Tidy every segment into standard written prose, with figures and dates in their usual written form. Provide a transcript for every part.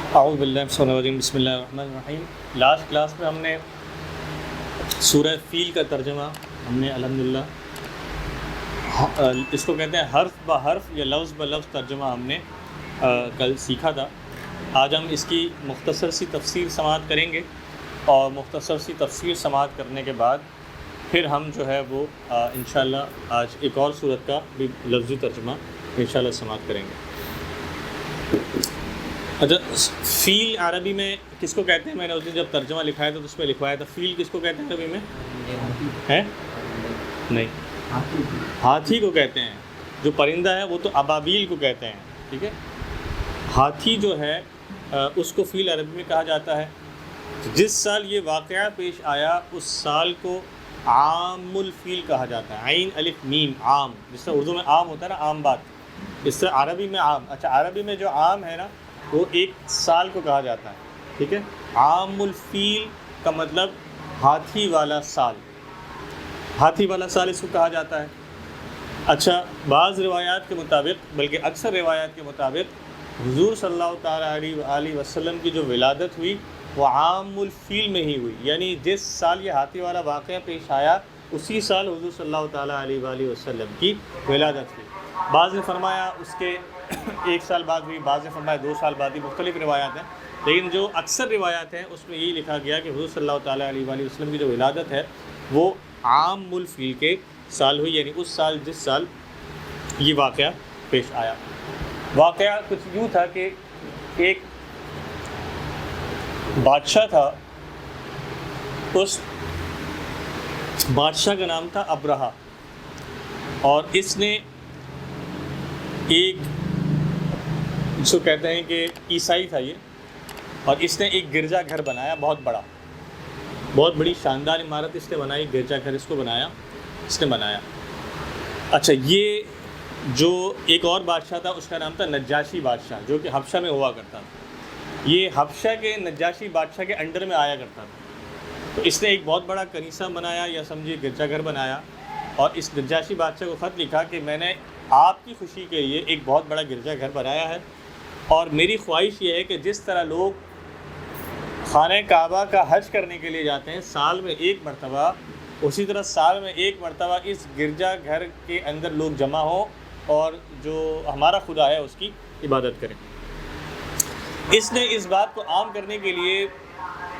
اعوذ باللہ من الشیطان الرجیم، بسم اللہ الرحمن الرحیم۔ لاسٹ کلاس میں ہم نے سورہ فیل کا ترجمہ ہم نے الحمدللہ اس کو کہتے ہیں حرف بہ حرف یا لفظ بہ لفظ ترجمہ ہم نے کل سیکھا تھا۔ آج ہم اس کی مختصر سی تفسیر سماعت کریں گے، اور مختصر سی تفسیر سماعت کرنے کے بعد پھر ہم جو ہے وہ انشاءاللہ آج ایک اور سورت کا بھی لفظی ترجمہ انشاءاللہ سماعت کریں گے۔ اچھا، فیل عربی میں کس کو کہتے ہیں؟ میں نے اس دن جب ترجمہ لکھایا تھا تو اس میں لکھوایا تھا فیل کس کو کہتے ہیں عربی میں؟ ہے نہیں، ہاتھی کو کہتے ہیں۔ جو پرندہ ہے وہ تو ابابیل کو کہتے ہیں، ٹھیک ہے۔ ہاتھی جو ہے اس کو فیل عربی میں کہا جاتا ہے۔ جس سال یہ واقعہ پیش آیا اس سال کو عام الفیل کہا جاتا ہے، عین الف میم عام، جس طرح اردو میں عام ہوتا ہے نا، عام بات، اس طرح عربی میں عام۔ اچھا، عربی میں جو عام ہے نا وہ ایک سال کو کہا جاتا ہے، ٹھیک ہے۔ عام الفیل کا مطلب ہاتھی والا سال، ہاتھی والا سال اس کو کہا جاتا ہے۔ اچھا، بعض روایات کے مطابق، بلکہ اکثر روایات کے مطابق، حضور صلی اللہ تعالیٰ علیہ وآلہ وسلم کی جو ولادت ہوئی وہ عام الفیل میں ہی ہوئی، یعنی جس سال یہ ہاتھی والا واقعہ پیش آیا اسی سال حضور صلی اللہ تعالیٰ علیہ وآلہ وسلم کی ولادت ہوئی۔ بعض نے فرمایا اس کے ایک سال بعد ہوئی، بعض نے فرمایا 2 سال بعد ہوئی، مختلف روایات ہیں، لیکن جو اکثر روایات ہیں اس میں یہی لکھا گیا کہ حضور صلی اللہ تعالیٰ علیہ وآلہ وسلم کی جو ولادت ہے وہ عام الفیل کے سال ہوئی، یعنی اس سال جس سال یہ واقعہ پیش آیا۔ واقعہ کچھ یوں تھا کہ ایک بادشاہ تھا، اس بادشاہ کا نام تھا ابرہہ، اور اس نے ایک، جس کو کہتے ہیں کہ عیسائی تھا یہ، اور اس نے ایک گرجا گھر بنایا، بہت بڑا، بہت بڑی شاندار عمارت اس نے بنائی، گرجا گھر اس کو بنایا، اس نے بنایا۔ اچھا، یہ جو ایک اور بادشاہ تھا اس کا نام تھا نجاشی بادشاہ، جو کہ حبشہ میں ہوا کرتا تھا۔ یہ حبشہ کے نجاشی بادشاہ کے انڈر میں آیا کرتا تھا، تو اس نے ایک بہت بڑا کنیسہ بنایا، یا سمجھیے گرجا گھر بنایا، اور اس نجاشی بادشاہ کو خط لکھا کہ میں نے آپ کی خوشی کے لیے ایک بہت بڑا گرجا گھر بنایا ہے، اور میری خواہش یہ ہے کہ جس طرح لوگ خانہ کعبہ کا حج کرنے کے لیے جاتے ہیں سال میں ایک مرتبہ، اسی طرح سال میں ایک مرتبہ اس گرجا گھر کے اندر لوگ جمع ہوں اور جو ہمارا خدا ہے اس کی عبادت کریں۔ اس نے اس بات کو عام کرنے کے لیے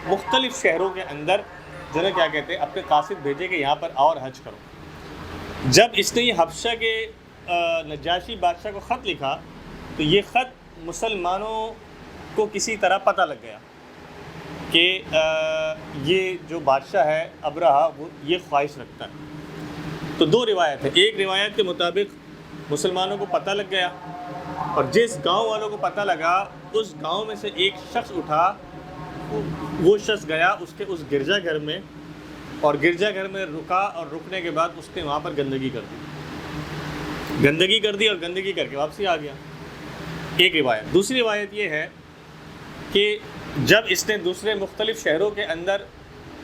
مختلف شہروں کے اندر جو ہے کیا کہتے ہیں اپنے قاصد بھیجے کہ یہاں پر اور حج کرو۔ جب اس نے یہ حبشہ کے نجاشی بادشاہ کو خط لکھا تو یہ خط مسلمانوں کو کسی طرح پتہ لگ گیا کہ یہ جو بادشاہ ہے ابرہہ وہ یہ خواہش رکھتا ہے۔ تو 2 روایت ہے، ایک روایت کے مطابق مسلمانوں کو پتہ لگ گیا، اور جس گاؤں والوں کو پتہ لگا اس گاؤں میں سے ایک شخص اٹھا، وہ شخص گیا اس گرجا گھر میں، اور گرجا گھر میں رکا، اور رکنے کے بعد اس نے وہاں پر گندگی کر دی اور گندگی کر کے واپسی آ گیا، ایک روایت۔ دوسری روایت یہ ہے کہ جب اس نے دوسرے مختلف شہروں کے اندر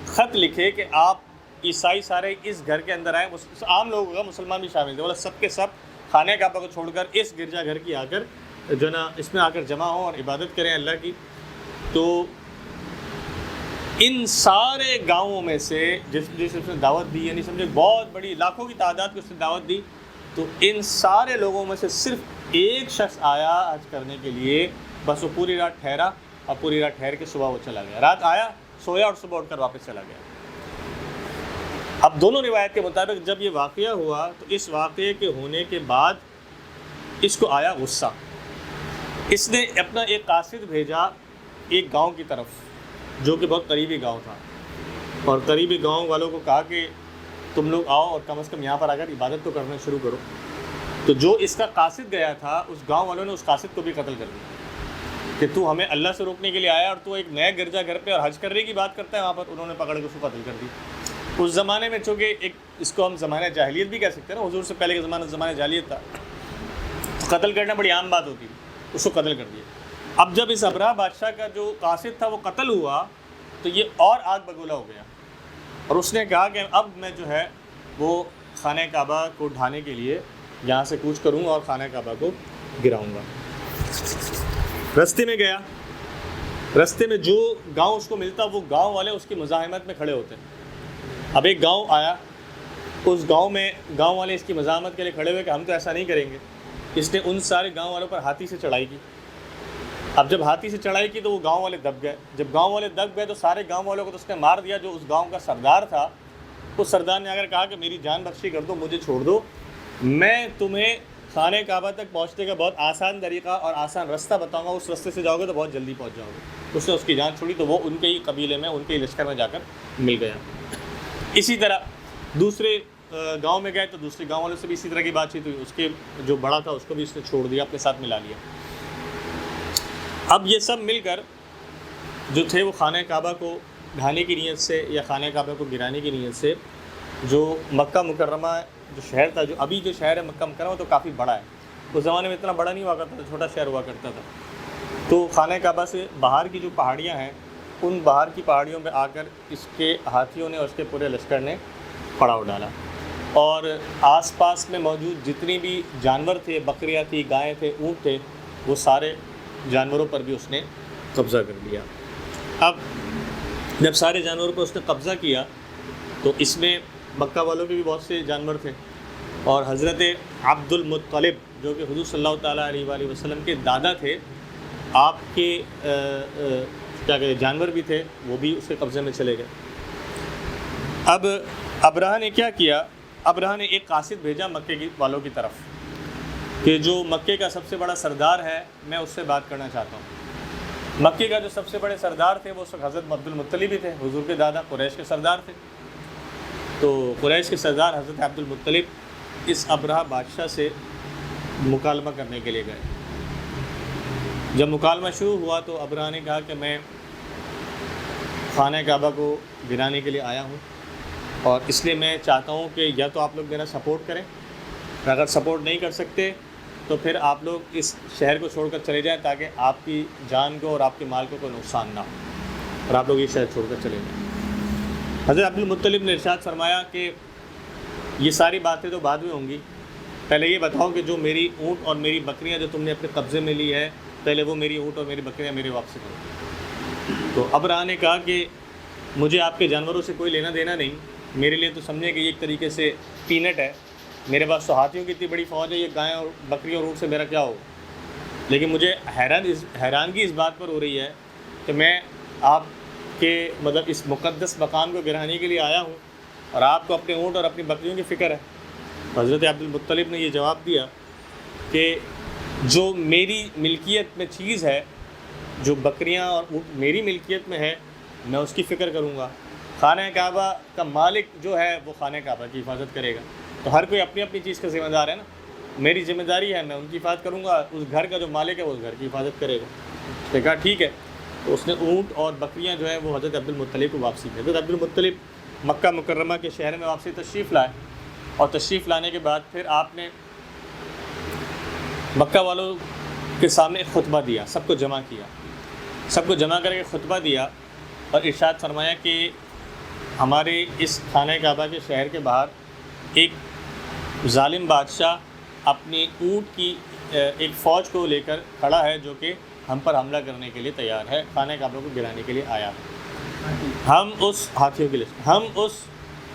خط لکھے کہ آپ عیسائی سارے اس گھر کے اندر آئیں، عام لوگوں کا مسلمان بھی شامل تھے، بولا سب کے سب خانہ کعبہ کو چھوڑ کر اس گرجا گھر کی آ کر جو نا اس میں آ کر جمع ہوں اور عبادت کریں اللہ کی، تو ان سارے گاؤں میں سے جس نے دعوت دی، یعنی سمجھے بہت بڑی لاکھوں کی تعداد کو اس نے دعوت دی، تو ان سارے لوگوں میں سے صرف ایک شخص آیا حج کرنے کے لیے، بس وہ پوری رات ٹھہرا، اور پوری رات ٹھہر کے صبح وہ چلا گیا، رات آیا سویا اور صبح اٹھ کر واپس چلا گیا۔ اب دونوں روایت کے مطابق جب یہ واقعہ ہوا تو اس واقعے کے ہونے کے بعد اس کو آیا غصہ، اس نے اپنا ایک قاصد بھیجا ایک گاؤں کی طرف جو کہ بہت قریبی گاؤں تھا، اور قریبی گاؤں والوں کو کہا کہ تم لوگ آؤ اور کم از کم یہاں پر آ کر عبادت تو کرنا شروع کرو۔ تو جو اس کا قاصد گیا تھا اس گاؤں والوں نے اس قاصد کو بھی قتل کر دیا کہ تو ہمیں اللہ سے روکنے کے لیے آیا اور تو ایک نئے گرجا گھر پہ اور حج کرنے کی بات کرتا ہے وہاں پر۔ انہوں نے پکڑ کے اس کو قتل کر دی۔ اس زمانے میں چونکہ ایک اس کو ہم زمانہ جاہلیت بھی کہہ سکتے ہیں نا، حضور سے پہلے کا زمانہ جاہلیت تھا، تو قتل کرنا بڑی عام بات ہوتی تھی، اس کو قتل کر دیا۔ اب جب اس ابرہہ بادشاہ کا جو قاصد تھا وہ قتل ہوا تو یہ اور آگ بگولا ہو گیا، اور اس نے کہا کہ اب میں جو ہے وہ خانہ کعبہ کو ڈھانے کے لیے یہاں سے کوچ کروں اور خانہ کعبہ کو گراؤں گا۔ رستے میں گیا رستے میں جو گاؤں اس کو ملتا وہ گاؤں والے اس کی مزاحمت میں کھڑے ہوتے ہیں۔ اب ایک گاؤں آیا، اس گاؤں میں گاؤں والے اس کی مزاحمت کے لیے کھڑے ہوئے کہ ہم تو ایسا نہیں کریں گے۔ اس نے ان سارے گاؤں والوں پر ہاتھی سے چڑھائی کی۔ اب جب ہاتھی سے چڑھائی کی تو وہ گاؤں والے دب گئے۔ جب گاؤں والے دب گئے تو سارے گاؤں والوں کو تو اس نے مار دیا۔ جو اس گاؤں کا سردار تھا، اس سردار نے اگر کہا کہ میری جان بخشی کر دو، مجھے چھوڑ دو، میں تمہیں خانہ کعبہ تک پہنچنے کا بہت آسان طریقہ اور آسان رستہ بتاؤں گا، اس رستے سے جاؤ گے تو بہت جلدی پہنچ جاؤ گے۔ اس نے اس کی جان چھوڑی تو وہ ان کے ہی قبیلے میں، ان کے ہی لشکر میں جا کر مل گیا۔ اسی طرح دوسرے گاؤں میں گئے تو دوسرے گاؤں والوں سے بھی اسی طرح کی بات چیت ہوئی۔ اس کے جو بڑا تھا اس کو بھی اس نے چھوڑ دیا، اپنے ساتھ ملا لیا۔ اب یہ سب مل کر جو تھے وہ خانہ کعبہ کو ڈھانے کی نیت سے یا خانہ کعبہ کو گرانے کی نیت سے، جو مکہ مکرمہ جو شہر تھا، جو ابھی جو شہر ہے مکہ مکرمہ، تو کافی بڑا ہے۔ اس زمانے میں اتنا بڑا نہیں ہوا کرتا تھا، چھوٹا شہر ہوا کرتا تھا۔ تو خانہ کعبہ سے باہر کی جو پہاڑیاں ہیں، ان باہر کی پہاڑیوں پہ آ کر اس کے ہاتھیوں نے اور اس کے پورے لشکر نے پڑاؤ ڈالا، اور آس پاس میں موجود جتنی بھی جانور تھے، بکریاں تھیں، گائیں تھے، اونٹ تھے، وہ سارے جانوروں پر بھی اس نے قبضہ کر لیا۔ اب جب سارے جانوروں پر اس نے قبضہ کیا تو اس میں مکہ والوں کے بھی بہت سے جانور تھے، اور حضرت عبد المطلب جو کہ حضور صلی اللہ تعالیٰ علیہ وآلہ وسلم کے دادا تھے، آپ کے کیا کہتے جانور بھی تھے، وہ بھی اس کے قبضے میں چلے گئے۔ اب ابرہہ نے کیا کیا؟ ابرہہ نے ایک قاصد بھیجا مکے کی والوں کی طرف کہ جو مکے کا سب سے بڑا سردار ہے، میں اس سے بات کرنا چاہتا ہوں۔ مکے کا جو سب سے بڑے سردار تھے وہ اس وقت حضرت عبد المطلب ہی تھے، حضور کے دادا قریش کے سردار تھے۔ تو قریش کے سردار حضرت عبد المطلب اس ابرہہ بادشاہ سے مکالمہ کرنے کے لیے گئے۔ جب مکالمہ شروع ہوا تو ابرہہ نے کہا کہ میں خانہ کعبہ کو گرانے کے لیے آیا ہوں، اور اس لیے میں چاہتا ہوں کہ یا تو آپ لوگ میرا سپورٹ کریں، اگر سپورٹ نہیں کر سکتے تو پھر آپ لوگ اس شہر کو چھوڑ کر چلے جائیں تاکہ آپ کی جان کو اور آپ کے مال کو کوئی نقصان نہ ہو، اور آپ لوگ یہ شہر چھوڑ کر چلے جائیں۔ حضرت عبد المطلب نے ارشاد فرمایا کہ یہ ساری باتیں تو بعد میں ہوں گی، پہلے یہ بتاؤ کہ جو میری اونٹ اور میری بکریاں جو تم نے اپنے قبضے میں لی ہے، پہلے وہ میری اونٹ اور میری بکریاں میرے واپس کرو۔ تو ابرہہ نے کہا کہ مجھے آپ کے جانوروں سے کوئی لینا دینا نہیں، میرے لیے تو سمجھے کہ یہ ایک طریقے سے پینٹ ہے، میرے پاس تو ہاتھیوں کی اتنی بڑی فوج ہے، یہ گائیں اور بکریوں اور اونٹ سے میرا کیا ہو۔ لیکن مجھے حیرانگی اس بات پر ہو رہی ہے کہ میں آپ کے مطلب اس مقدس مقام کو گرانے کے لیے آیا ہوں، اور آپ کو اپنے اونٹ اور اپنی بکریوں کی فکر ہے۔ حضرت عبد المطلب نے یہ جواب دیا کہ جو میری ملکیت میں چیز ہے، جو بکریاں اور اونٹ میری ملکیت میں ہے، میں اس کی فکر کروں گا۔ خانہ کعبہ کا مالک جو ہے وہ خانہ کعبہ کی حفاظت کرے گا۔ تو ہر کوئی اپنی اپنی چیز کا ذمہ دار ہے نا، میری ذمہ داری ہے میں ان کی حفاظت کروں گا، اس گھر کا جو مالک ہے وہ اس گھر کی حفاظت کرے گا۔ اس نے کہا ٹھیک ہے۔ تو اس نے اونٹ اور بکریاں جو ہیں وہ حضرت عبد المطلب کو واپسی کی۔ حضرت عبد المطلب مکہ مکرمہ کے شہر میں واپسی تشریف لائے، اور تشریف لانے کے بعد پھر آپ نے مکہ والوں کے سامنے ایک خطبہ دیا، سب کو جمع کیا، سب کو جمع کر کے خطبہ دیا، اور ارشاد فرمایا کہ ہمارے اس خانہ کعبہ کے شہر کے باہر ایک ظالم بادشاہ اپنی اونٹ کی ایک فوج کو لے کر کھڑا ہے، جو کہ ہم پر حملہ کرنے کے لیے تیار ہے، خانہ کعبہ کو گرانے کے لیے آیا ہے۔ ہم اس ہاتھیوں کے لشکر، ہم اس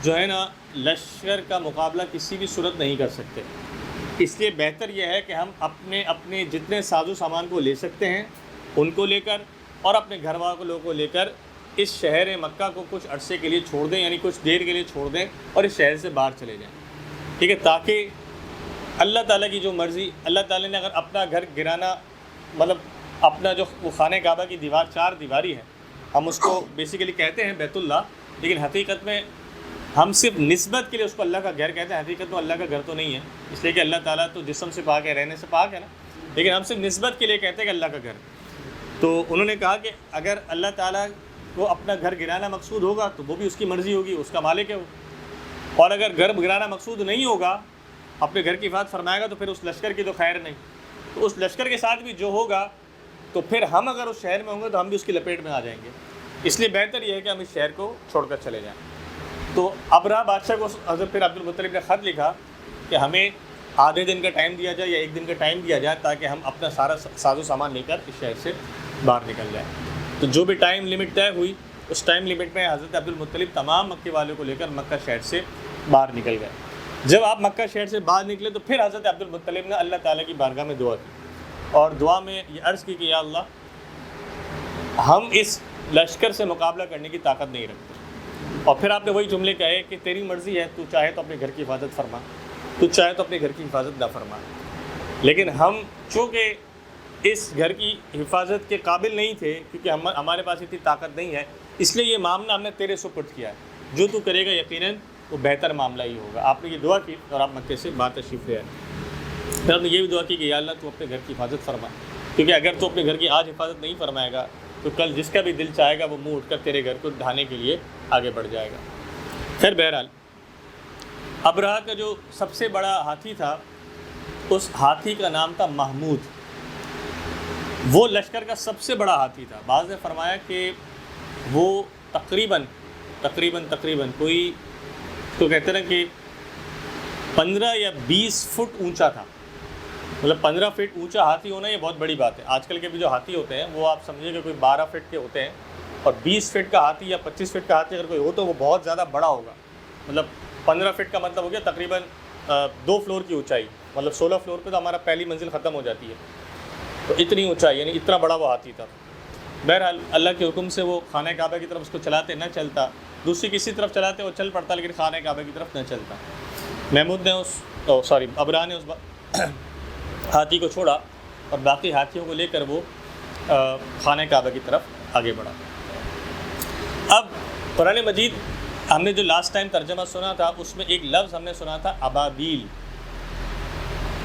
جو ہے نا لشکر کا مقابلہ کسی بھی صورت نہیں کر سکتے، اس لیے بہتر یہ ہے کہ ہم اپنے جتنے ساز و سامان کو لے سکتے ہیں ان کو لے کر، اور اپنے گھر والوں کو لے کر اس شہر مکہ کو کچھ عرصے کے لیے چھوڑ دیں، یعنی کچھ دیر کے لیے چھوڑ دیں، اور اس شہر سے باہر چلے جائیں، ٹھیک ہے، تاکہ اللہ تعالیٰ کی جو مرضی، اللہ تعالیٰ نے اگر اپنا گھر گرانا، مطلب اپنا جو وہ خانہ کعبہ کی دیوار 4 دیواری ہے، ہم اس کو بیسیکلی کہتے ہیں بیت اللہ، لیکن حقیقت میں ہم صرف نسبت کے لیے اس کو اللہ کا گھر کہتے ہیں، حقیقت میں اللہ کا گھر تو نہیں ہے، اس لیے کہ اللہ تعالیٰ تو جسم سے پاک ہے، رہنے سے پاک ہے نا، لیکن ہم صرف نسبت کے لیے کہتے ہیں کہ اللہ کا گھر۔ تو انہوں نے کہا کہ اگر اللہ تعالیٰ کو اپنا گھر گرانا مقصود ہوگا تو وہ بھی اس کی مرضی ہوگی، اس کا مالک ہے وہ، اور اگر گھر گرانا مقصود نہیں ہوگا، اپنے گھر کی حفاظت فرمائے گا، تو پھر اس لشکر کی تو خیر نہیں، تو اس لشکر کے ساتھ بھی جو ہوگا تو پھر ہم اگر اس شہر میں ہوں گے تو ہم بھی اس کی لپیٹ میں آ جائیں گے، اس لیے بہتر یہ ہے کہ ہم اس شہر کو چھوڑ کر چلے جائیں۔ تو ابرہہ بادشاہ کو حضرت پھر عبد المطلب نے خط لکھا کہ ہمیں آدھے دن کا ٹائم دیا جائے یا 1 دن کا ٹائم دیا جائے، تاکہ ہم اپنا سارا ساز و سامان لے کر اس شہر سے باہر نکل جائیں۔ تو جو بھی ٹائم لمٹ طے ہوئی اس ٹائم لمٹ میں حضرت عبد المطلب تمام مکے والوں کو لے کر مکہ شہر سے باہر نکل گئے. جب آپ مکہ شہر سے باہر نکلے تو پھر حضرت عبد المطلب نے اللہ تعالیٰ کی بارگاہ میں دعا کی اور دعا میں یہ عرض کی کہ یا اللہ ہم اس لشکر سے مقابلہ کرنے کی طاقت نہیں رکھتے. اور پھر آپ نے وہی جملے کہے کہ تیری مرضی ہے، تو چاہے تو اپنے گھر کی حفاظت فرما، تو چاہے تو اپنے گھر کی حفاظت نہ فرما. لیکن ہم چونکہ اس گھر کی حفاظت کے قابل نہیں تھے، کیونکہ ہمارے پاس اتنی طاقت نہیں ہے، اس لیے یہ معاملہ ہم نے تیرے سپرد کیا ہے. جو تو کرے گا یقیناً وہ بہتر معاملہ ہی ہوگا. آپ نے یہ دعا کی اور آپ مکے سے باہر تشریف لے آئے. پھر آپ نے یہ بھی دعا کی کہ یا اللہ تو اپنے گھر کی حفاظت فرما، کیونکہ اگر تو اپنے گھر کی آج حفاظت نہیں فرمائے گا تو کل جس کا بھی دل چاہے گا وہ منہ اٹھ کر تیرے گھر کو ڈھانے کے لیے آگے بڑھ جائے گا. خیر بہرحال ابرہہ کا جو سب سے بڑا ہاتھی تھا اس ہاتھی کا نام تھا محمود. وہ لشکر کا سب سے بڑا ہاتھی تھا. بعض نے فرمایا کہ وہ تقریباً کوئی تو کہتے ہیں کہ 15 یا 20 فٹ اونچا تھا. مطلب 15 فٹ اونچا ہاتھی ہونا یہ بہت بڑی بات ہے. آج کل کے بھی جو ہاتھی ہوتے ہیں وہ آپ سمجھیں کہ کوئی 12 فٹ کے ہوتے ہیں، اور 20 فٹ کا ہاتھی یا 25 فٹ کا ہاتھی اگر کوئی ہو تو وہ بہت زیادہ بڑا ہوگا. مطلب 15 فٹ کا مطلب ہو گیا تقریباً 2 فلور کی اونچائی. مطلب 16 فلور پہ تو ہمارا پہلی منزل ختم ہو جاتی ہے. تو اتنی اونچائی، یعنی اتنا بڑا وہ ہاتھی تھا. بہرحال اللہ کے حکم سے وہ خانہ کعبہ کی طرف اس کو چلاتے نہ چلتا، دوسری کسی طرف چلاتے وہ چل پڑتا، لیکن خانہ کعبہ کی طرف نہ چلتا. محمود نے ابرہہ نے اس ہاتھی کو چھوڑا اور باقی ہاتھیوں کو لے کر وہ خانہ کعبہ کی طرف آگے بڑھا. اب قرآن مجید ہم نے جو لاسٹ ٹائم ترجمہ سنا تھا اس میں ایک لفظ ہم نے سنا تھا ابابیل.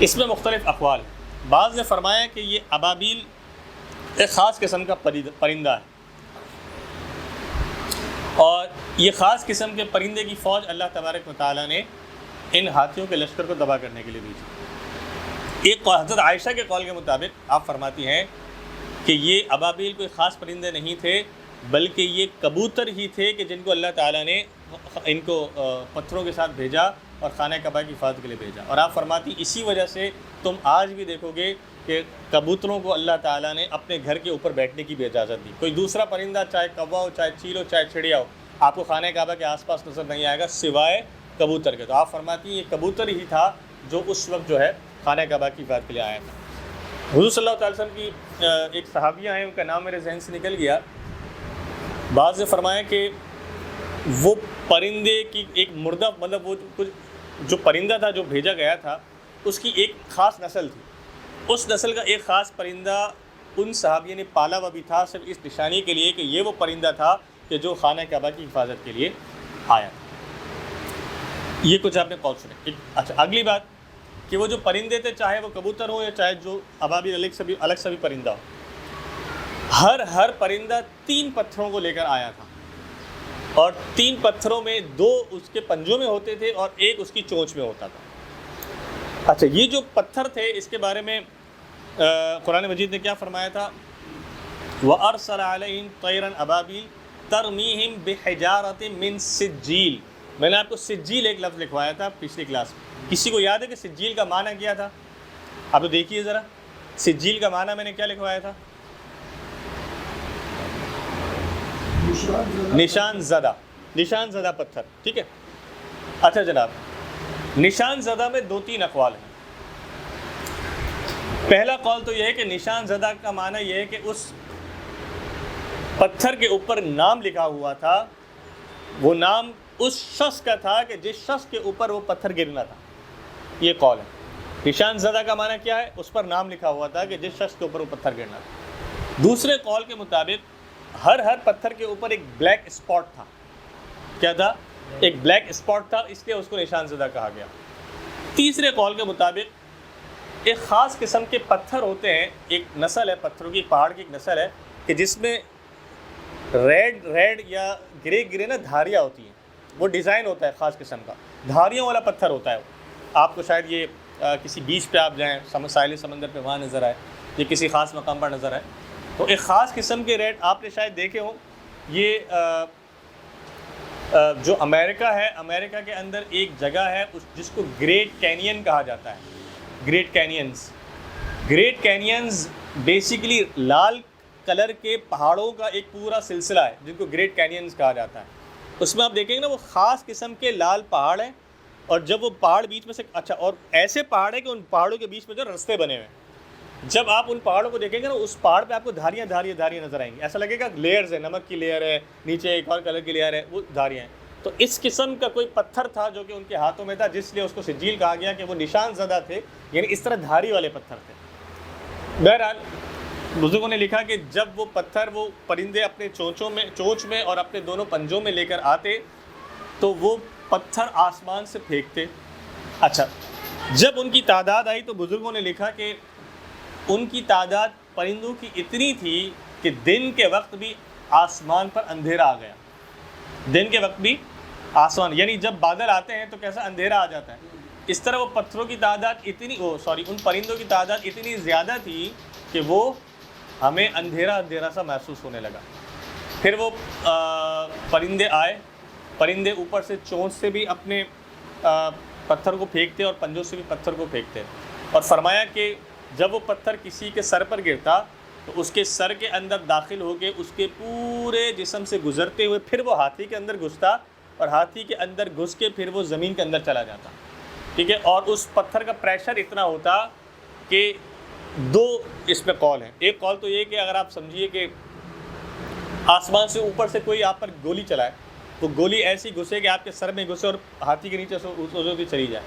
اس میں مختلف اقوال ہیں. بعض نے فرمایا کہ یہ ابابیل ایک خاص قسم کا پرندہ ہے، اور یہ خاص قسم کے پرندے کی فوج اللہ تبارک و تعالیٰ نے ان ہاتھیوں کے لشکر کو تباہ کرنے کے لیے بھیجی. ایک حضرت عائشہ کے قول کے مطابق آپ فرماتی ہیں کہ یہ ابابیل کوئی خاص پرندے نہیں تھے، بلکہ یہ کبوتر ہی تھے کہ جن کو اللہ تعالیٰ نے ان کو پتھروں کے ساتھ بھیجا اور خانہ کعبہ کی حفاظت کے لیے بھیجا. اور آپ فرماتی اسی وجہ سے تم آج بھی دیکھو گے کہ کبوتروں کو اللہ تعالیٰ نے اپنے گھر کے اوپر بیٹھنے کی بھی اجازت دی. کوئی دوسرا پرندہ چاہے کوا ہو، چاہے چیل ہو، چاہے چڑیا ہو، آپ کو خانہ کعبہ کے آس پاس نظر نہیں آئے گا سوائے کبوتر کے. تو آپ فرماتی ہیں یہ کبوتر ہی تھا جو اس وقت جو ہے خانہ کعبہ کی حفاظت کے لیے آیا تھا. حضور صلی اللہ علیہ وسلم کی ایک صحابیہ ہیں، ان کا نام میرے ذہن سے نکل گیا. بعض نے فرمایا کہ وہ پرندے کی ایک مردہ، مطلب وہ جو پرندہ تھا جو بھیجا گیا تھا اس کی ایک خاص نسل تھی. اس نسل کا ایک خاص پرندہ ان صحابیوں نے پالا ہوا بھی تھا، صرف اس نشانی کے لیے کہ یہ وہ پرندہ تھا کہ جو خانہ کعبہ کی حفاظت کے لیے آیا. یہ کچھ آپ نے قول سنے. اچھا، اگلی بات کہ وہ جو پرندے تھے، چاہے وہ کبوتر ہو یا چاہے جو ابابیل الگ سے بھی پرندہ ہو، ہر پرندہ 3 پتھروں کو لے کر آیا تھا، اور 3 پتھروں میں 2 اس کے پنجوں میں ہوتے تھے اور 1 اس کی چونچ میں ہوتا تھا. اچھا، یہ جو پتھر تھے اس کے بارے میں قرآن مجید نے کیا فرمایا تھا؟ وَأَرْسَلَ عَلَيْهِمْ طَيْرًا أَبَابِيلَ تَرْمِيهِمْ بِحِجَارَةٍ مِّن سِجِّيلٍ. میں نے آپ کو سجیل ایک لفظ لکھوایا تھا پچھلی کلاس میں. کسی کو یاد ہے کہ سجیل کا معنی کیا تھا؟ آپ تو دیکھیے ذرا، سجیل کا معنی میں نے کیا لکھوایا تھا؟ نشان زدہ پتھر. ٹھیک ہے. اچھا جناب، نشان زدہ میں 2-3 اقوال ہیں. پہلا قول تو یہ ہے کہ نشان زدہ کا معنی یہ ہے کہ اس پتھر کے اوپر نام لکھا ہوا تھا، وہ نام اس شخص کا تھا کہ جس شخص کے اوپر وہ پتھر گرنا تھا. یہ قول ہے. نشان زدہ کا معنی کیا ہے؟ اس پر نام لکھا ہوا تھا کہ جس شخص کے اوپر وہ پتھر گرنا تھا. دوسرے قول کے مطابق ہر پتھر کے اوپر ایک بلیک اسپاٹ تھا. کیا تھا؟ ایک بلیک اسپاٹ تھا، اس لیے اس کو نشان زدہ کہا گیا. تیسرے قول کے مطابق ایک خاص قسم کے پتھر ہوتے ہیں، ایک نسل ہے پتھروں کی، پہاڑ کی ایک نسل ہے کہ جس میں ریڈ یا گرے نا دھاریاں ہوتی ہیں. وہ ڈیزائن ہوتا ہے خاص قسم کا، دھاریوں والا پتھر ہوتا ہے. آپ کو شاید یہ کسی بیچ پہ آپ جائیں، ساحل سمندر پہ وہاں نظر آئے، یہ کسی خاص مقام پر نظر آئے، تو ایک خاص قسم کے ریڈ آپ نے شاید دیکھے ہوں. یہ جو امریکہ ہے، امریکہ کے اندر ایک جگہ ہے جس کو گریٹ کینین کہا جاتا ہے. گریٹ کینینز بیسیکلی لال کلر کے پہاڑوں کا ایک پورا سلسلہ ہے جن کو گریٹ کینینز کہا جاتا ہے. اس میں آپ دیکھیں گے نا وہ خاص قسم کے لال پہاڑ ہیں, اور جب وہ پہاڑ بیچ میں سے اچھا اور ایسے پہاڑ ہیں کہ ان پہاڑوں کے بیچ میں جو رستے بنے ہوئے ہیں, جب آپ ان پہاڑوں کو دیکھیں گے نا اس پہاڑ پہ آپ کو دھاریاں دھاریاں دھاریاں نظر آئیں گی, ایسا لگے گا لیئرز ہے, نمک کی لیئر ہے, نیچے ایک اور کلر کی لیئر ہے, وہ دھاریاں ہیں. تو اس قسم کا کوئی پتھر تھا جو کہ ان کے ہاتھوں میں تھا, جس لیے اس کو سجیل کہا گیا کہ وہ نشان زدہ تھے, یعنی اس طرح دھاری والے پتھر تھے. بہرحال بزرگوں نے لکھا کہ جب وہ پتھر وہ پرندے اپنے چونچ میں اور اپنے دونوں پنجوں میں لے کر آتے تو وہ پتھر آسمان سے پھینکتے. اچھا, جب ان کی تعداد آئی تو بزرگوں نے لکھا کہ ان کی تعداد پرندوں کی اتنی تھی کہ دن کے وقت بھی آسمان پر اندھیرا آ گیا. دن کے وقت بھی آسمان, یعنی جب بادل آتے ہیں تو کیسا اندھیرا آ جاتا ہے, اس طرح وہ پتھروں کی تعداد اتنی ان پرندوں کی تعداد اتنی زیادہ تھی کہ وہ ہمیں اندھیرا اندھیرا سا محسوس ہونے لگا. پھر وہ پرندے آئے, پرندے اوپر سے چونچ سے بھی اپنے پتھر کو پھینکتے اور پنجوں سے بھی پتھر کو پھینکتے, اور فرمایا کہ جب وہ پتھر کسی کے سر پر گرتا تو اس کے سر کے اندر داخل ہو کے اس کے پورے جسم سے گزرتے ہوئے پھر وہ ہاتھی کے اندر گھستا, اور ہاتھی کے اندر گھس کے پھر وہ زمین کے اندر چلا جاتا. ٹھیک ہے, اور اس پتھر کا پریشر اتنا ہوتا کہ دو اس میں قول ہیں. ایک قول تو یہ کہ اگر آپ سمجھیے کہ آسمان سے اوپر سے کوئی آپ پر گولی چلائے, وہ گولی ایسی گھسے کہ آپ کے سر میں گھسے اور ہاتھی کے نیچے سے چلی جائے,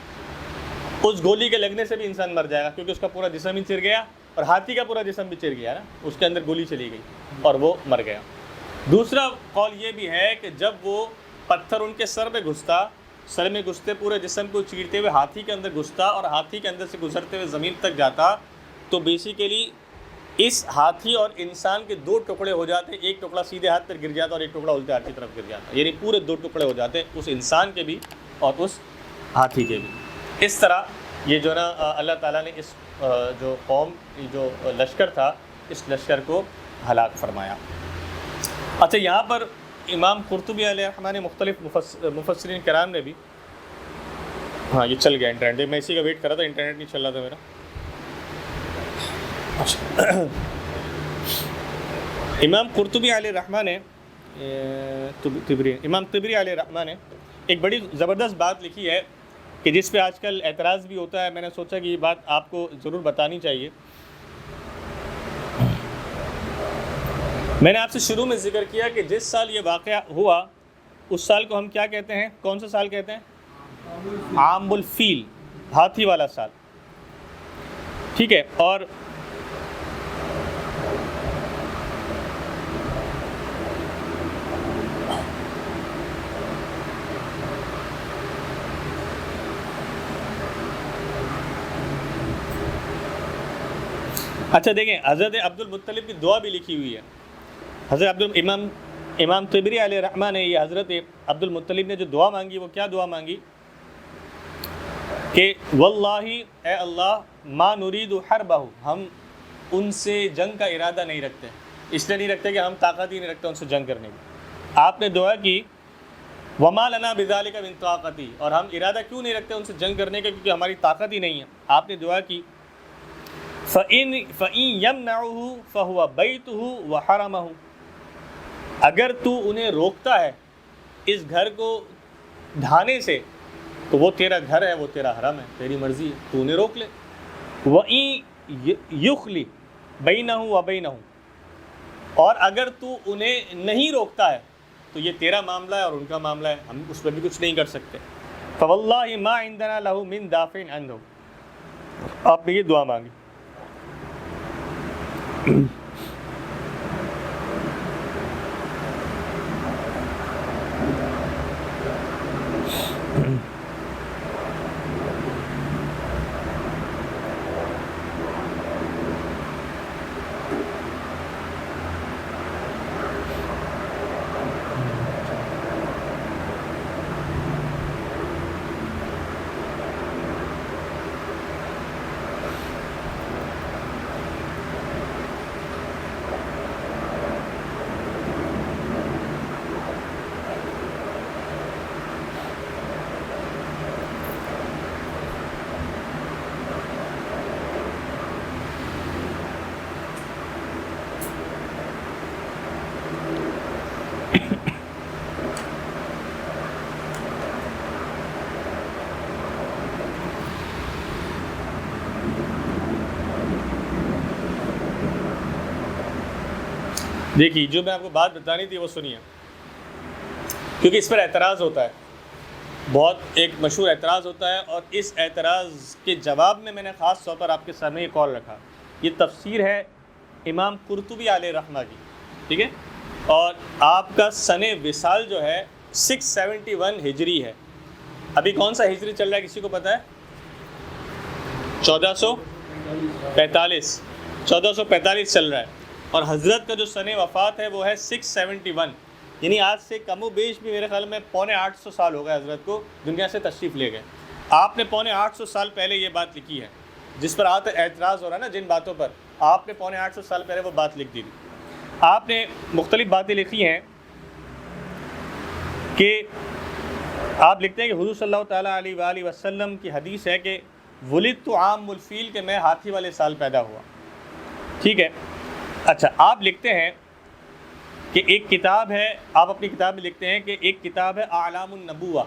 اس گولی کے لگنے سے بھی انسان مر جائے گا, کیونکہ اس کا پورا جسم ہی چر گیا, اور ہاتھی کا پورا جسم بھی چر گیا نا, اس کے اندر گولی چلی گئی اور وہ مر گیا. دوسرا قول یہ بھی ہے کہ جب وہ پتھر ان کے سر میں گھستا, سر میں گھستے پورے جسم کو چیرتے ہوئے ہاتھی کے اندر گھستا اور ہاتھی کے اندر سے گزرتے ہوئے زمین تک جاتا, تو بیسیکلی اس ہاتھی اور انسان کے دو ٹکڑے ہو جاتے, ایک ٹکڑا سیدھے ہاتھ پر گر جاتا اور ایک ٹکڑا الٹے ہاتھ کی طرف گر جاتا, یعنی پورے دو ٹکڑے ہو جاتے, اس انسان کے بھی اور اس ہاتھی کے بھی. اس طرح یہ جو نا اللہ تعالیٰ نے اس جو قوم جو لشکر تھا اس لشکر کو ہلاک فرمایا. اچھا, یہاں پر امام قرطبی علیہ الرحمہ نے مختلف مفسرین کرام نے بھی, ہاں یہ چل گیا انٹرنیٹ, میں اسی کا ویٹ کر رہا تھا, انٹرنیٹ نہیں چل رہا تھا میرا. امام قرطبی علیہ الرحمہ نے امام طبری علیہ الرحمہ نے ایک بڑی زبردست بات لکھی ہے کہ جس پہ آج کل اعتراض بھی ہوتا ہے. میں نے سوچا کہ یہ بات آپ کو ضرور بتانی چاہیے. میں نے آپ سے شروع میں ذکر کیا کہ جس سال یہ واقعہ ہوا اس سال کو ہم کیا کہتے ہیں, کون سا سال کہتے ہیں؟ عام الفیل, ہاتھی والا سال. ٹھیک ہے, اور اچھا دیکھیں, حضرت عبد المطلب کی دعا بھی لکھی ہوئی ہے. حضرت امام طبری علیہ الرحمہ نے یہ حضرت عبد المطلب نے جو دعا مانگی وہ کیا دعا مانگی کہ واللہ اے اللہ ما نرید حربہ, ہم ان سے جنگ کا ارادہ نہیں رکھتے, اس لیے نہیں رکھتے کہ ہم طاقت ہی نہیں رکھتے ان سے جنگ کرنے کی. آپ نے دعا کی وما لنا بذالک من طاقتی, اور ہم ارادہ کیوں نہیں رکھتے ان سے جنگ کرنے کا, کیونکہ ہماری طاقت ہی نہیں ہے. آپ نے دعا کی فَإِن يَمْنَعُهُ فَهُوَ بَيْتُهُ وَحَرَمَهُ, اگر تو انہیں روکتا ہے اس گھر کو ڈھانے سے تو وہ تیرا گھر ہے, وہ تیرا حرم ہے, تیری مرضی ہے, تو انہیں روک لے. وَإِن يُخْلِ بَيْنَهُ وَبَيْنَهُ, اور اگر تو انہیں نہیں روکتا ہے تو یہ تیرا معاملہ ہے اور ان کا معاملہ ہے, ہم اس پہ بھی کچھ نہیں کر سکتے. فَوَاللَّهِ مَا عِنْدَنَا لَهُ مِن دَافِعٍ عَنْهُ, آپ نے یہ دعا مانگی. دیکھیے جو میں آپ کو بات بتانی تھی وہ سنیے، کیونکہ اس پر اعتراض ہوتا ہے، بہت ایک مشہور اعتراض ہوتا ہے، اور اس اعتراض کے جواب میں نے خاص طور پر آپ کے سامنے یہ قول رکھا۔ یہ تفسیر ہے امام قرطبی علیہ رحمہ کی، ٹھیک ہے، اور آپ کا سن وصال جو ہے 671 ہجری ہے۔ ابھی کون سا ہجری چل رہا ہے کسی کو پتہ ہے؟ 1445 چل رہا ہے، اور حضرت کا جو سن وفات ہے وہ ہے 671، یعنی آج سے کم و بیش بھی میرے خیال میں 750 سال ہو گئے حضرت کو دنیا سے تشریف لے گئے۔ آپ نے 750 سال پہلے یہ بات لکھی ہے، جس پر اعتراض ہو رہا ہے نا، جن باتوں پر آپ نے 750 سال پہلے وہ بات لکھ دی تھی۔ آپ نے مختلف باتیں لکھی ہیں کہ آپ لکھتے ہیں کہ حضور صلی اللہ تعالیٰ علیہ وآلہ وسلم کی حدیث ہے کہ ولدت عام الفیل، کہ میں ہاتھی والے سال پیدا ہوا، ٹھیک ہے۔ اچھا، آپ لکھتے ہیں کہ ایک کتاب ہے، آپ اپنی کتاب میں لکھتے ہیں کہ ایک کتاب ہے اعلام النبوہ،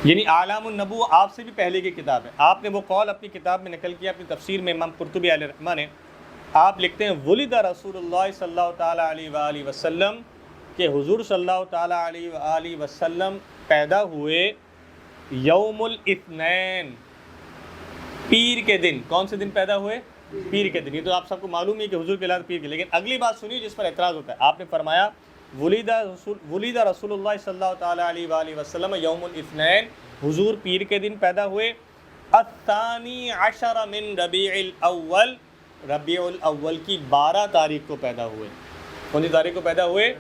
یعنی اعلام النبوہ آپ سے بھی پہلے کی کتاب ہے۔ آپ نے وہ قول اپنی کتاب میں نقل کیا، اپنی تفسیر میں امام قرطبی علیہ رحمہ نے۔ آپ لکھتے ہیں ولد رسول اللہ صلی اللہ تعالیٰ علیہ وآلہ وسلم، کہ حضور صلی اللہ تعالیٰ علیہ وآلہ وسلم پیدا ہوئے یوم الاثنین، پیر کے دن۔ کون سے دن پیدا ہوئے؟ پیر کے دن۔ یہ تو آپ سب کو معلوم ہے کہ حضور کے لحاظ پیر کے، لیکن اگلی بات سنیے جس پر اعتراض ہوتا ہے۔ آپ نے فرمایا ولد رسول اللہ صلی اللہ تعالیٰ علیہ وآلہ وسلم یوم الاثنین، حضور پیر کے دن پیدا ہوئے، الثانی عشر من ربیع الاول، ربیع الاول کی 12 تاریخ کو پیدا ہوئے۔ کون سی تاریخ کو پیدا ہوئے؟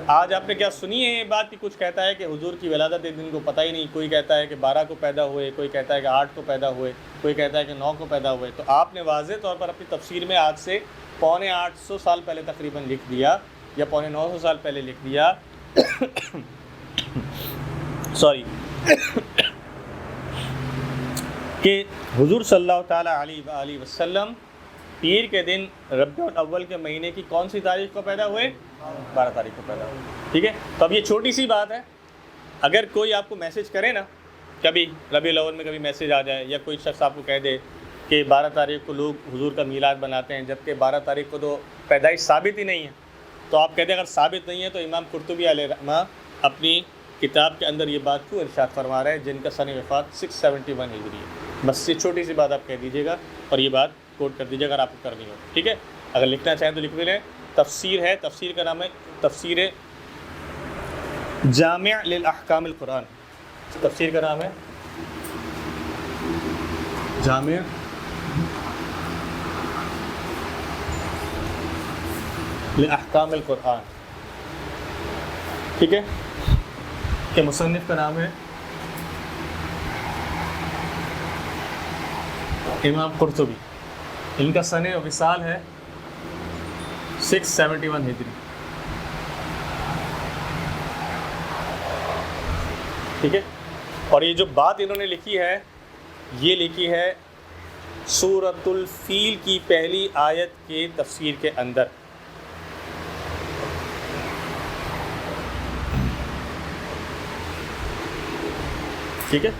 آج آپ نے کیا سنی ہے یہ بات کہ کچھ کہتا ہے کہ حضور کی ولادت دن کو پتہ ہی نہیں، کوئی کہتا ہے کہ 12 کو پیدا ہوئے، کوئی کہتا ہے کہ 8 کو پیدا ہوئے، کوئی کہتا ہے کہ 9 کو پیدا ہوئے۔ تو آپ نے واضح طور پر اپنی تفسیر میں آج سے 850 سال پہلے تقریباً لکھ دیا، یا 950 سال پہلے لکھ دیا کہ حضور صلی اللہ تعالیٰ علیہ وآلہ وسلم پیر کے دن ربیع الاول کے مہینے کی کون سی تاریخ کو پیدا ہوئے؟ 12 تاریخ کو پیدا ہوئے، ٹھیک ہے۔ تو اب یہ چھوٹی سی بات ہے، اگر کوئی آپ کو میسج کرے نا، کبھی ربیع الاول میں کبھی میسج آ جائے، یا کوئی شخص آپ کو کہہ دے کہ 12 تاریخ کو لوگ حضور کا میلاد بناتے ہیں، جبکہ 12 تاریخ کو تو پیدائش ثابت ہی نہیں ہے، تو آپ کہتے ہیں اگر ثابت نہیں ہے تو امام قرطبی علیہ رحمہ اپنی کتاب کے اندر یہ بات کیوں ارشاد فرما رہے ہیں، جن کا سن وفات 671 ہجری ہے؟ بس یہ چھوٹی سی بات آپ کہہ دیجیے گا، اور یہ بات کوٹ کر دیجیے گا اگر آپ کو کرنی ہو، ٹھیک ہے۔ اگر لکھنا چاہیں تو لکھ بھی لیں۔ تفسیر ہے، تفسیر کا نام ہے تفسیر جامع للاحکام القرآن، تفسیر کا نام ہے جامع للاحکام القرآن، ٹھیک ہے، کہ مصنف کا نام ہے امام قرطبی، ان کا سن وصال ہے 671 ہجری، ٹھیک ہے۔ اور یہ جو بات انہوں نے لکھی ہے، یہ لکھی ہے سورۃ الفیل کی پہلی آیت کے تفسیر کے اندر، ٹھیک ہے۔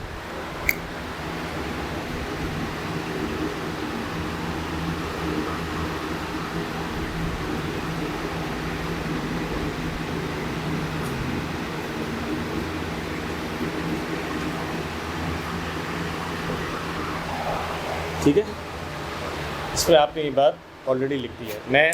ٹھیک ہے، اس پر آپ نے یہ بات آلریڈی لکھ دی ہے۔ میں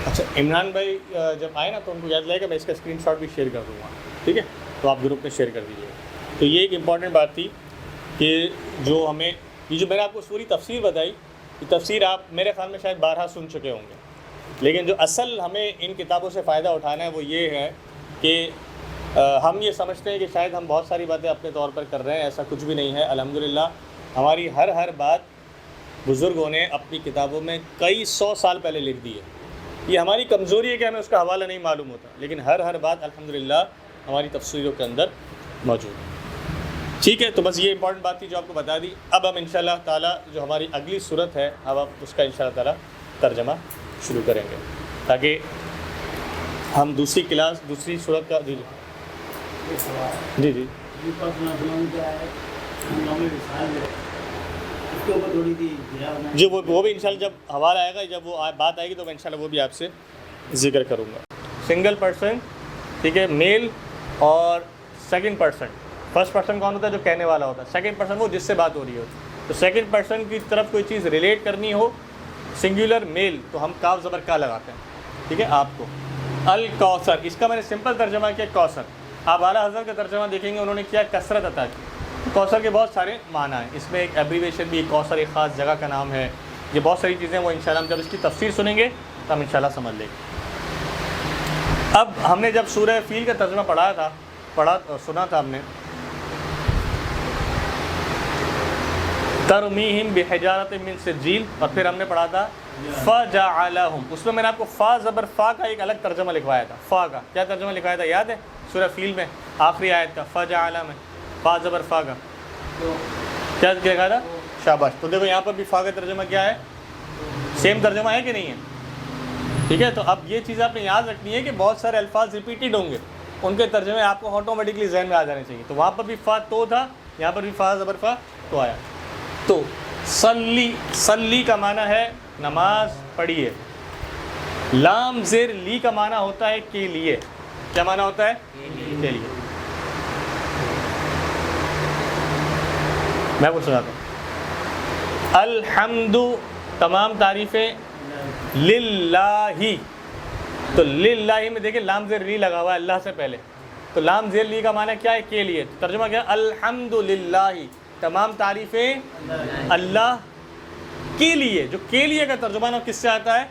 اچھا، عمران بھائی جب آئے نا تو ان کو یاد لائے گا، میں اس کا اسکرین شاٹ بھی شیئر کر دوں گا، ٹھیک ہے، تو آپ گروپ میں شیئر کر دیجیے گا۔ تو یہ ایک امپورٹنٹ بات تھی کہ جو ہمیں یہ جو میں نے آپ کو پوری تفسیر بتائی، یہ تفسیر آپ میرے خیال میں شاید 12 سن چکے ہوں گے، لیکن جو اصل ہمیں ان کتابوں سے فائدہ اٹھانا ہے وہ یہ ہے کہ ہم یہ سمجھتے ہیں کہ شاید ہم بہت ساری باتیں اپنے طور پر کر رہے ہیں، ایسا کچھ بھی نہیں ہے۔ الحمدللہ ہماری ہر بات بزرگوں نے اپنی کتابوں میں کئی 100 سال پہلے لکھ دی ہے۔ یہ ہماری کمزوری ہے کہ ہمیں اس کا حوالہ نہیں معلوم ہوتا، لیکن ہر بات الحمدللہ ہماری تفسیروں کے اندر موجود ہے۔ ٹھیک ہے، تو بس یہ امپورٹنٹ بات تھی جو آپ کو بتا دی. اب ہم انشاءاللہ تعالیٰ جو ہماری اگلی صورت ہے اب ہم اس کا انشاءاللہ تعالیٰ ترجمہ شروع کریں گے تاکہ ہم دوسری کلاس دوسری صورت کا جی جی جی جی وہ بھی انشاءاللہ جب حوالہ آئے گا، جب وہ بات آئے گی تو میں انشاءاللہ وہ بھی آپ سے ذکر کروں گا. سنگل پرسن، ٹھیک ہے، میل، اور سیکنڈ پرسن. فرسٹ پرسن کون ہوتا ہے؟ جو کہنے والا ہوتا ہے. سیکنڈ پرسن وہ جس سے بات ہو رہی ہوتی ہے. تو سیکنڈ پرسن کی طرف کوئی چیز ریلیٹ کرنی ہو، سنگولر میل، تو ہم کاف زبر کا لگاتے ہیں. ٹھیک ہے، آپ کو الکوثر، اس کا میں نے سمپل ترجمہ کیا کوثر. آپ اعلیٰ حضرت کا ترجمہ دیکھیں گے، انہوں نے کیا کثرت عطا کی. کوثر کے بہت سارے معنی ہیں، اس میں ایک ایبریویشن بھی، کوثر ایک خاص جگہ کا نام ہے. یہ بہت ساری چیزیں وہ انشاءاللہ ہم جب اس کی تفسیر سنیں گے تو ہم انشاءاللہ سمجھ لیں گے. اب ہم نے جب سورہ فیل کا ترجمہ سنا تھا ہم نے، ترمیہم بحجارۃ من سجیل، اور پھر ہم نے پڑھا تھا فجعلہم. اس میں میں نے آپ کو فا زبر فا کا ایک الگ ترجمہ لکھوایا تھا. فا کا کیا ترجمہ لکھوایا تھا یاد ہے؟ سورہ فیل میں آخری آیت کا فجعل میں فا زبر فا کا کیا لکھا تھا؟ شاباش. تو دیکھو یہاں پر بھی فا کا ترجمہ کیا ہے؟ سیم ترجمہ ہے کہ نہیں ہے؟ ٹھیک ہے، تو اب یہ چیز آپ نے یاد رکھنی ہے کہ بہت سارے الفاظ ریپیٹیڈ ہوں گے، ان کے ترجمے آپ کو آٹومیٹکلی ذہن میں آ جانے چاہیے. تو وہاں پر بھی فا تو تھا، یہاں پر بھی فا زبر فا تو آیا. تو صلی کا معنی ہے نماز پڑھیے. لام زیر لی کا معنی ہوتا ہے کے لیے. کیا معنی ہوتا ہے؟ کے لیے. میں پوچھ رہا تھا الحمد، تمام تعریفیں للہ. تو للہ میں دیکھیں لام زیر لی لگا ہوا ہے اللہ سے پہلے، تو لام زیر لی کا معنی کیا ہے؟ کے لیے. تو ترجمہ کیا؟ الحمد للہ، تمام تعریفیں اللہ کے لیے. جو کے لیے کا ترجمہ نا کس سے آتا ہے؟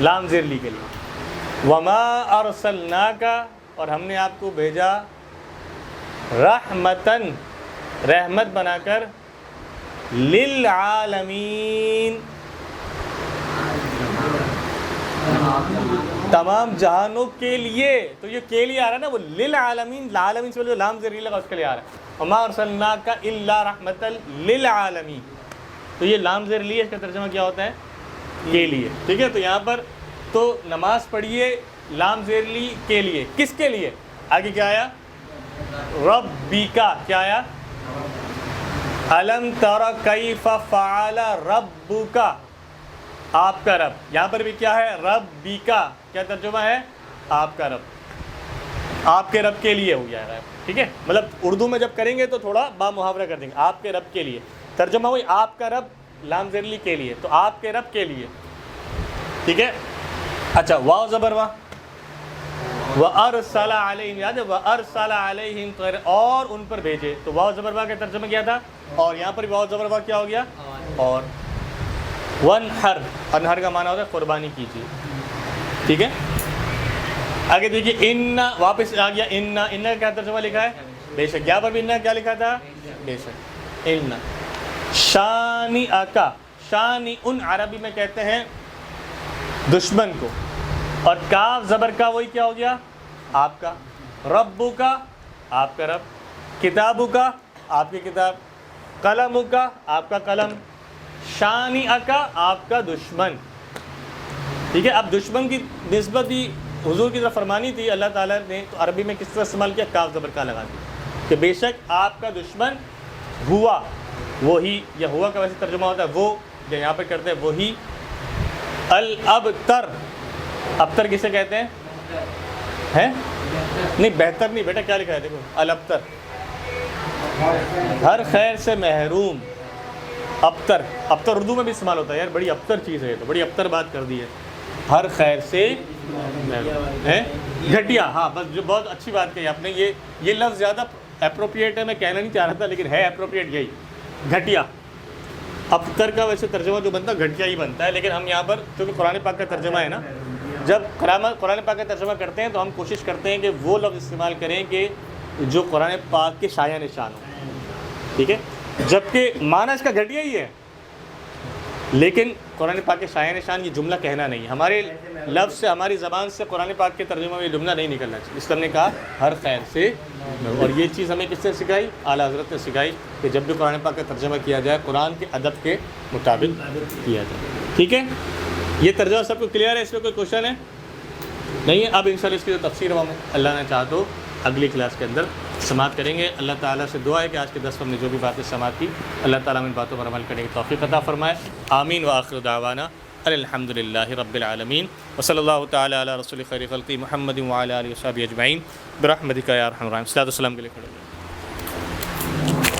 لام زیر لی کے لیے. وما ارسلناک، اور ہم نے آپ کو بھیجا رحمتن، رحمت بنا کر، للعالمین، تمام جہانوں کے لیے. تو یہ کے لیے آ رہا ہے نا، وہ للعالمین، العالمین سے جو لام زیر لی لگا اس کے لیے آ رہا ہے. وما ارسلناک الا رحمتا للعالمین. تو یہ لام زیر لی، اس کا ترجمہ کیا ہوتا ہے؟ کے لیے. ٹھیک ہے، تو یہاں پر تو نماز پڑھیے، لام زیر لی کے لیے. کس کے لیے؟ آگے کیا آیا؟ ربکا. کیا آیا؟ الم تر کیف فعل ربک، آپ کا رب. یہاں پر بھی کیا ہے؟ ربکا. کیا ترجمہ ہے؟ آپ کا رب. آپ کے رب کے لیے ہو گیا ہے. ٹھیک ہے، مطلب اردو میں جب کریں گے تو تھوڑا با محاورہ کر دیں گے. آپ کے رب کے لیے، ترجمہ ہوئی آپ کا رب، لام زیر لی کے لیے. تو آپ کے رب کے لیے. ٹھیک ہے. اچھا، واو زبر وا، وَأَرْسَلَ عَلَيْهِمْ، یاد ہے وَأَرْسَلَ عَلَيْهِمْ طَيْرًا، اور ان پر بھیجے. تو واو زبر وا کا ترجمہ کیا تھا؟ اور یہاں پر واو زبر وا کیا ہو گیا؟ اور. وَانْحَرْ، انحر کا معنی ہوتا ہے قربانی کیجیے. ٹھیک ہے، آگے دیکھیے اِنَّا، واپس آ گیا اِنَّا. اِنَّا کا کیا ترجمہ لکھا ہے؟ بے شک. یہاں پر بھی اِنَّا کیا لکھا تھا؟ بے شک. اِنَّا شَانِئَکَ، شَانِئُن عربی میں کہتے ہیں دشمن کو. اور کاف زبر کا وہی کیا ہو گیا؟ آپ کا. ربو کا، آپ کا رب. کتابو کا، آپ کی کتاب. قلمو کا، آپ کا قلم. شانئ کا، آپ کا دشمن. ٹھیک ہے، اب دشمن کی نسبت بھی حضور کی طرف فرمانی تھی اللہ تعالیٰ نے، تو عربی میں کس طرح استعمال کیا؟ کاف زبر کا لگا دیا کہ بے شک آپ کا دشمن ہوا، وہی، یا ہوا کا ویسے ترجمہ ہوتا ہے وہ، جو یہاں پہ کرتے ہیں وہی. الابتر، ابتر کسے کہتے ہیں؟ نہیں بہتر نہیں بیٹا، کیا لکھا ہے دیکھو، الابتر، ہر خیر سے محروم. ابتر، ابتر اردو میں بھی استعمال ہوتا ہے. یار بڑی ابتر چیز ہے، تو بڑی ابتر بات کر دی ہے. ہر خیر سے محروم ہے، گھٹیا. ہاں بس، جو بہت اچھی بات کہی آپ نے. یہ لفظ زیادہ اپروپریٹ ہے، میں کہنا نہیں چاہ رہا تھا لیکن ہے اپروپریٹ یہی، گھٹیا. ابتر کا ویسے ترجمہ جو بنتا ہے گھٹیا ہی بنتا ہے، لیکن ہم یہاں پر چونکہ قرآن پاک کا ترجمہ ہے نا، جب قرآن پاک کا ترجمہ کرتے ہیں تو ہم کوشش کرتے ہیں کہ وہ لفظ استعمال کریں کہ جو قرآن پاک کے شایع نشان ہو. ٹھیک ہے، جبکہ معنی اس کا گھٹیا ہی ہے. لیکن قرآن پاک کے شایان شان یہ جملہ کہنا نہیں، ہمارے لفظ سے ہماری زبان سے قرآن پاک کے ترجمہ میں یہ جملہ نہیں نکلنا چاہیے۔ اس طرح نے کہا ہر خیر سے، اور یہ چیز ہمیں کس نے سکھائی؟ اعلیٰ حضرت نے سکھائی کہ جب بھی قرآن پاک کا ترجمہ کیا جائے قرآن کے ادب کے مطابق کیا جائے۔ ٹھیک ہے، یہ ترجمہ سب کو کلیئر ہے؟ اس میں کوئی کوشچن ہے؟ نہیں ہے؟ اب انشاءاللہ اس کی جو تفسیر ہم اللہ نے چاہا تو اگلی کلاس کے اندر سماعت کریں گے۔ اللہ تعالیٰ سے دعا ہے کہ آج کے درس میں ہم نے جو بھی باتیں سماعت کی اللہ تعالیٰ ان باتوں پر عمل کرنے کی توفیق عطا فرمائے۔ آمین وآخر دعوانا الحمد للہ رب العالمین وصلی اللہ تعالیٰ علی رسول خیر خلقی محمد وعلی آلہ وصحبہ اجمعین برحمتک یا ارحم الراحمین۔ صلاۃ والسلام کے لیے کھڑے ہوئے۔